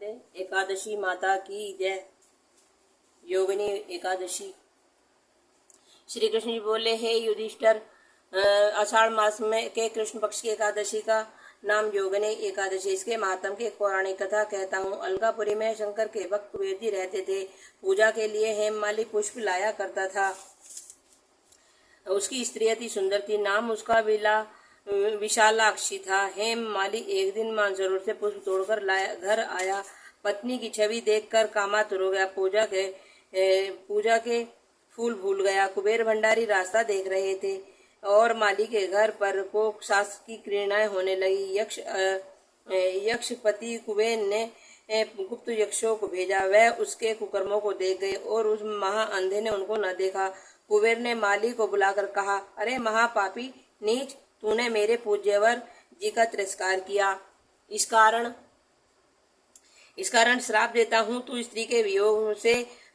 एकादशी माता की जय। योगिनी एकादशी। श्री कृष्ण जी बोले, हे युधिष्ठिर, आषाढ़ मास में के कृष्ण पक्ष की एकादशी का नाम योगिनी एकादशी। इसके महात्म की एक पौराणिक कथा कहता हूँ। अलकापुरी में शंकर के भक्त कुबेर जी रहते थे। पूजा के लिए हेममाली पुष्प लाया करता था। उसकी स्त्री अति सुंदर थी। नाम उसका विशालाक्षी था। हेममाली एक दिन मानसरोवर से पुष्प तोड़कर घर आया। पत्नी की छवि देखकर कामातुर हो गया। पूजा के फूल भूल गया। कुबेर भंडारी रास्ता देख रहे थे और माली के घर पर को शास्त्र की क्रीड़ाएं होने लगी। यक्षपति कुबेर ने गुप्त यक्षों को भेजा। वह उसके कुकर्मों को देख गए और उस महा अंधे ने उनको न देखा। कुबेर ने माली को बुलाकर कहा, अरे महापापी नीच, तूने मेरे पूज्यवर जी का तिरस्कार किया। इस कारण श्राप देता हूँ, तू स्त्री के वियोग से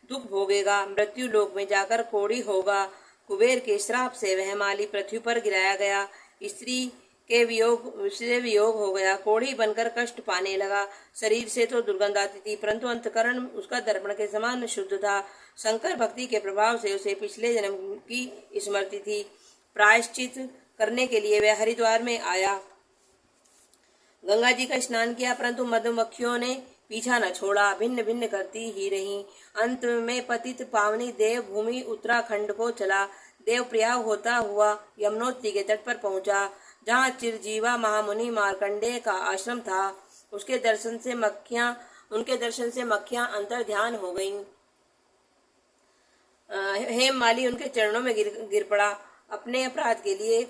दुख भोगेगा, मृत्यु लोक में जाकर कोढ़ी होगा। कुबेर के श्राप से वह माली पृथ्वी पर गिराया गया। स्त्री के वियोग हो गया। कोढ़ी बनकर कष्ट पाने लगा। शरीर से तो दुर्गंध आती थी, परंतु अंतकरण उसका दर्पण के समान शुद्ध था। शंकर भक्ति के प्रभाव से उसे पिछले जन्म की स्मृति थी। प्रायश्चित करने के लिए वह हरिद्वार में आया। गंगा जी का स्नान किया, परंतु मधुमक्खियों ने पीछा न छोड़ा, भिन्न भिन्न करती ही रहीं। अंत में पतित पावनी देव भूमि उत्तराखंड को चला। देव प्रयाग होता हुआ यमुनोत्री के तट पर पहुंचा, जहाँ चिरजीवा महामुनि मार्कंडेय का आश्रम था। उनके दर्शन से मक्खियां अंतर ध्यान हो गईं। हेममाली उनके चरणों में गिर पड़ा। अपने अपराध के लिए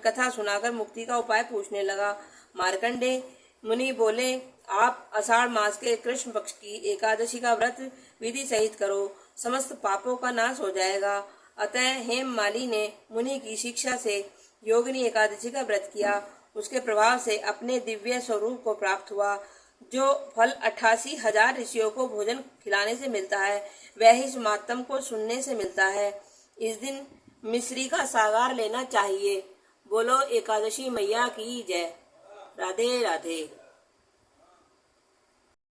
कथा सुनाकर मुक्ति का उपाय पूछने लगा। मार्कंडेय मुनि बोले, आप आषाढ़ मास के कृष्ण पक्ष की एकादशी का व्रत विधि सहित करो, समस्त पापों का नाश हो जाएगा। अतः हेममाली ने मुनि की शिक्षा से योगिनी एकादशी का व्रत किया। उसके प्रभाव से अपने दिव्य स्वरूप को प्राप्त हुआ। जो फल 88,000 ऋषियों को भोजन खिलाने से मिलता है, वह इस महात्म को सुनने से मिलता है। इस दिन मिश्री का सागार लेना चाहिए। बोलो एकादशी मैया की जय। राधे राधे।